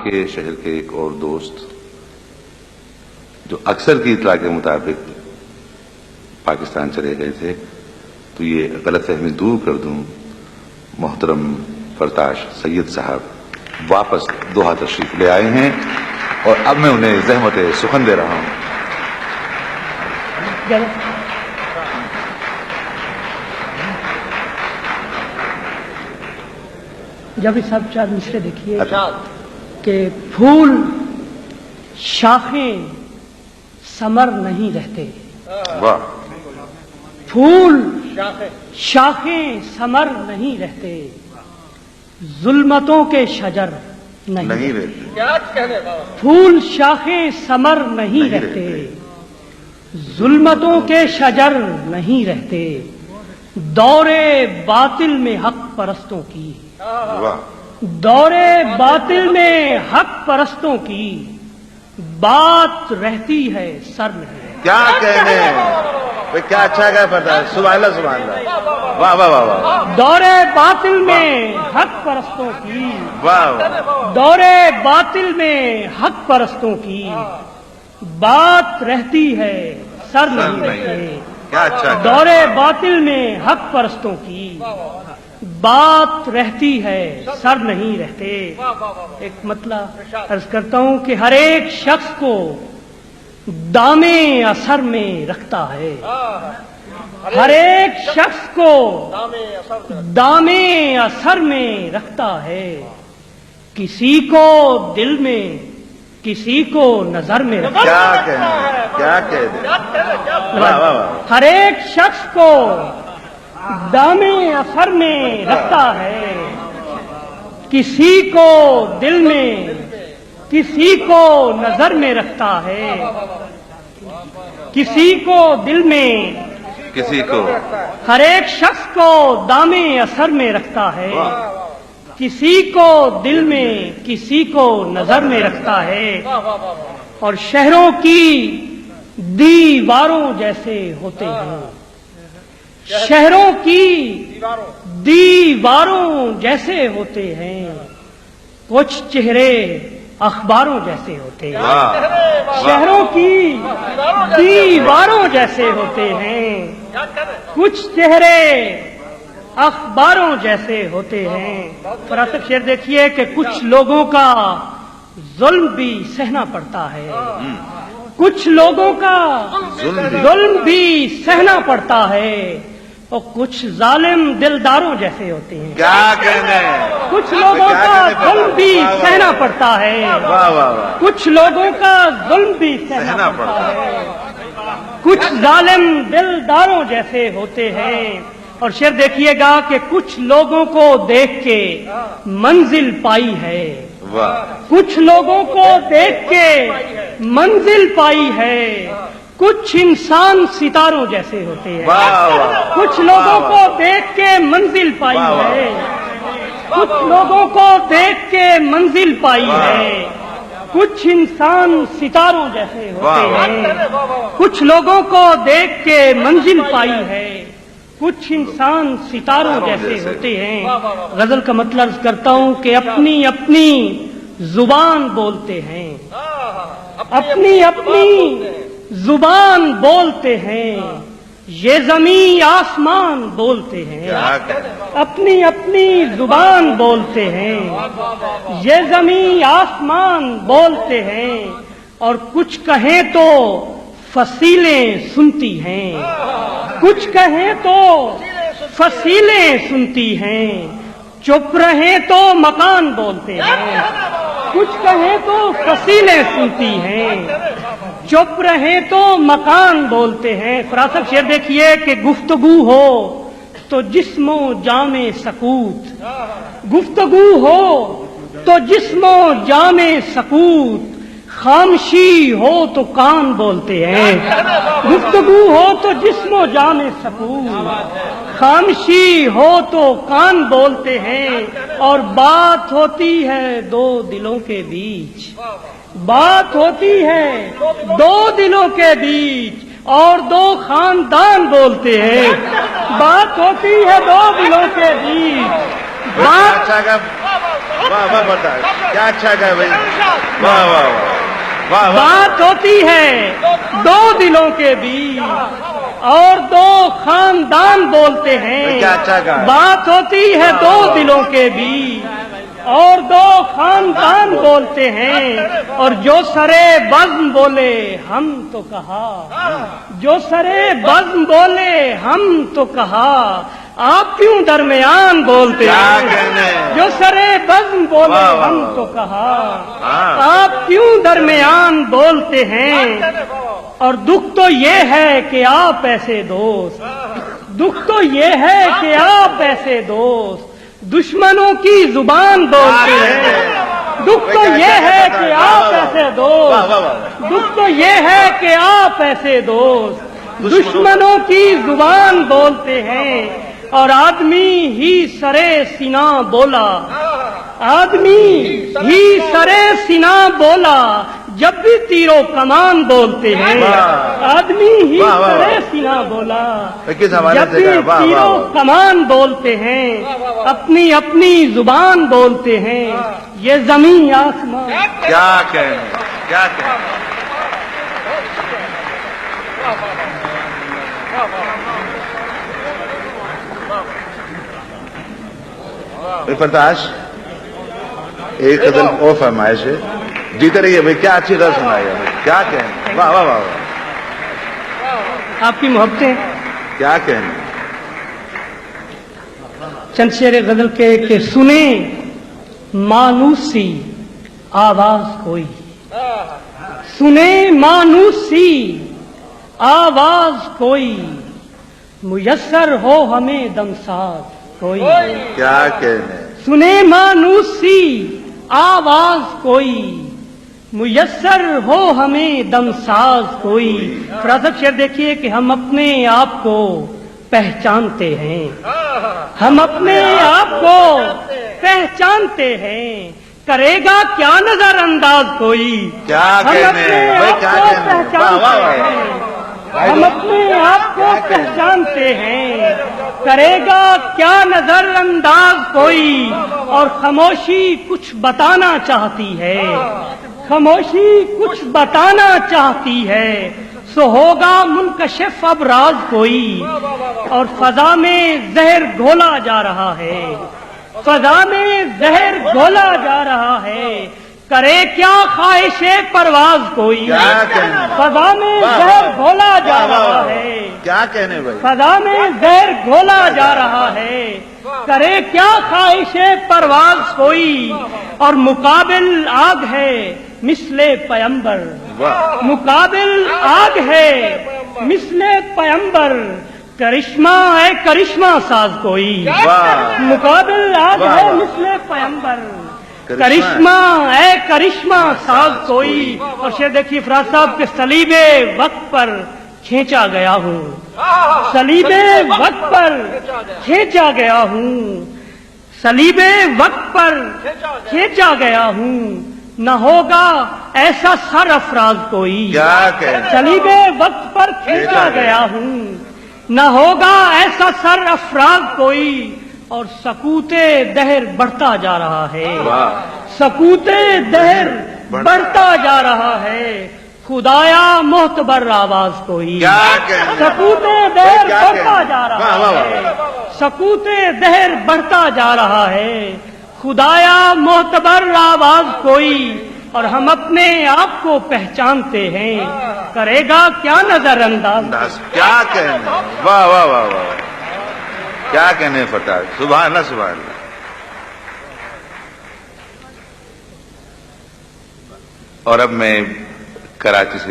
کے شہر کے ایک اور دوست جو اکثر کی اطلاع کے مطابق پاکستان چلے گئے تھے، تو یہ غلط فہمی دور کر دوں، محترم فرتاش سید صاحب واپس دوحہ تشریف لے آئے ہیں اور اب میں انہیں زحمت سخن دے رہا ہوں۔ جب اس سب چار مصرے دیکھیے کہ پھول شاخیں ثمر نہیں رہتے، واہ، پھول شاخیں ثمر نہیں رہتے، ظلمتوں کے شجر نہیں رہتے، پھول شاخیں ثمر نہیں رہتے، ظلمتوں کے شجر نہیں رہتے، دور باطل میں حق پرستوں کی، دور باطل میں حق پرستوں کی بات رہتی ہے سر نہیں۔ کیا کہنے ہیں، کیا اچھا کہا فرتاش، سبحان اللہ سبحان اللہ، واہ واہ واہ واہ، دور باطل میں حق پرستوں کی، واہ واہ، دور باطل میں حق پرستوں کی بات رہتی ہے سر نہیں رہتے، کیا اچھا کہا، دور باطل میں حق پرستوں کی بات رہتی ہے سر نہیں رہتے۔ ایک مطلب عرض کرتا ہوں کہ ہر ایک شخص کو دامے اثر میں رکھتا ہے، ہر ایک شخص کو دامے اثر میں رکھتا ہے، کسی کو دل میں کسی کو نظر میں رکھتا کیا کہنے، کیا کہہ دیں، واہ واہ واہ، ہر ایک شخص کو دامے اثر میں رکھتا ہے، کسی کو دل میں کسی کو نظر میں رکھتا ہے، کسی کو دل میں کسی کو، ہر ایک شخص کو دامے اثر میں رکھتا ہے، کسی کو دل میں کسی کو نظر میں رکھتا ہے، اور شہروں کی دیواروں جیسے ہوتے ہیں، شہروں کی دیواروں جیسے ہوتے ہیں، کچھ چہرے اخباروں جیسے ہوتے ہیں، شہروں کی دیواروں جیسے ہوتے ہیں، کچھ چہرے اخباروں جیسے ہوتے ہیں۔ فراست شعر دیکھیے کہ کچھ لوگوں کا ظلم بھی سہنا پڑتا ہے، کچھ لوگوں کا ظلم بھی سہنا پڑتا ہے، اور کچھ ظالم دلداروں جیسے ہوتے ہیں، کیا کہنے ہیں، کچھ لوگوں کا ظلم بھی سہنا پڑتا ہے، واہ واہ واہ، کچھ لوگوں کا ظلم بھی سہنا پڑتا ہے، کچھ ظالم دلداروں جیسے ہوتے ہیں۔ اور شعر دیکھیے گا کہ کچھ لوگوں کو دیکھ کے منزل پائی ہے، واہ، کچھ لوگوں کو دیکھ کے منزل پائی ہے، کچھ انسان ستاروں جیسے ہوتے ہیں، واہ واہ، کچھ لوگوں کو دیکھ کے منزل پائی ہے، کچھ لوگوں کو دیکھ کے منزل پائی ہے، کچھ انسان ستاروں جیسے ہوتے ہیں، کچھ لوگوں کو دیکھ کے منزل پائی ہے، کچھ انسان ستاروں جیسے ہوتے ہیں۔ غزل کا مطلب عرض کرتا ہوں کہ اپنی اپنی زبان بولتے ہیں، اپنی اپنی زبان بولتے ہیں، یہ زمین آسمان بولتے ہیں، اپنی اپنی زبان بولتے ہیں، یہ زمین آسمان بولتے ہیں، اور کچھ کہیں تو فصیلیں سنتی ہیں، کچھ کہیں تو فصیلیں سنتی ہیں، چپ رہیں تو مکان بولتے ہیں، کچھ کہیں تو فصیلیں سنتی ہیں، چپ رہیں تو مکان بولتے ہیں۔ فراست شعر دیکھیے کہ گفتگو ہو تو جسم و جام سکوت، گفتگو ہو تو جسم و جام سکوت، خاموشی ہو تو کان بولتے ہیں، گفتگو ہو تو جسم و جان سکوت، خاموشی ہو تو کان بولتے ہیں، اور بات ہوتی ہے دو دلوں کے بیچ، بات ہوتی ہے دو دلوں کے بیچ، اور دو خاندان بولتے ہیں، بات ہوتی ہے دو دلوں کے بیچ، بات واہ واہ برداشت، کیا اچھا گیا بھائی، واہ واہ واہ واہ۔ بات ہوتی ہے دو دلوں کے بیچ اور دو خاندان بولتے ہیں، کیا اچھا کہا۔ بات ہوتی ہے دو دلوں کے بیچ اور دو خاندان بولتے ہیں، اور جو سرے بزم بولے ہم تو کہا، جو سرے بزم بولے ہم تو کہا، آپ کیوں درمیان بولتے ہیں؟ جو سرے بزم بولے ہم تو کہا، آپ کیوں درمیان بولتے ہیں؟ اور دکھ تو یہ ہے کہ آپ ایسے دوست، دکھ تو یہ ہے کہ آپ ایسے دوست دشمنوں کی زبان بولتے ہیں، دکھ تو یہ ہے کہ آپ ایسے دوست، دکھ تو یہ ہے کہ آپ ایسے دوست دشمنوں کی زبان بولتے ہیں، اور آدمی ہی سرے سینہ بولا، آدمی ہی سرے سینہ بولا جب بھی تیرو کمان بولتے ہیں، آدمی ہی سرے سینہ بولا جب بھی تیرو کمان بولتے ہیں، اپنی اپنی زبان بولتے ہیں، یہ زمین آسمان کیا کہنے، کیا کہنے۔ پرداش ایک غزل اور فرمائش ہے، جیتے رہیے بھائی، کیا اچھی غزل سنائی ہے، کیا کہنے، واہ واہ واہ، آپ کی محبتیں کیا کہنے۔ چند شعر غزل کے کہ سنیں مانوسی آواز کوئی، سنیں مانوسی آواز کوئی، میسر ہو ہمیں دمساز کوئی، کیا کہنے۔ سنیں مانوسی آواز کوئی، میسر ہو ہمیں دمساز کوئی۔ فراست شعر دیکھیے کہ ہم اپنے آپ کو پہچانتے ہیں، ہم اپنے آپ کو پہچانتے ہیں، کرے گا کیا نظر انداز کوئی، کیا ہم کہنے اپنے بھائی، آپ کیا کو کہنے، واہ پہچانتے واہ واہ۔ ہیں، ہم اپنے آپ کو پہچانتے ہیں، کرے گا کیا نظر انداز کوئی، اور خاموشی کچھ بتانا چاہتی ہے، خاموشی کچھ بتانا چاہتی ہے، سو ہوگا منکشف اب راز کوئی، اور فضا میں زہر گھولا جا رہا ہے، فضا میں زہر گھولا جا رہا ہے، کرے کیا خواہش پرواز کوئی، کیا کہنے، فضا میں زہر گھولا جا رہا ہے، کیا کہنے بھائی۔ فضا میں زہر گھولا جا رہا ہے، کرے کیا خواہش پرواز کوئی، اور مقابل آگ ہے مثل پیمبر، مقابل آگ ہے مثل پیمبر، کرشمہ ہے کرشمہ ساز کوئی، مقابل آگ ہے مثل پیمبر، کرشمہ ہے کرشمہ ساز کوئی۔ اور شعر دیکھیے فراز صاحب کے صلیب وقت پر کھینچا گیا ہوں، صلیب وقت پر کھینچا گیا ہوں، صلیب وقت پر کھینچا گیا ہوں، نہ ہوگا ایسا سر افراز کوئی، کیا کہنے، صلیب وقت پر کھینچا گیا ہوں، نہ ہوگا ایسا سر افراز کوئی، اور سکوت دہر بڑھتا جا رہا ہے، سکوت دہر بڑھتا جا رہا ہے، خدایا معتبر آواز کوئی، کیا کہنے، سکوت دہر بڑھتا جا رہا ہے، سکوت دہر بڑھتا جا رہا ہے، خدایا معتبر آواز کوئی، اور ہم اپنے آپ کو پہچانتے ہیں، کرے گا کیا نظر انداز، کیا کہنے، واہ واہ واہ واہ، کیا کہنے فتح، سبحان اللہ سبحان اللہ۔ اور اب میں کراچی سے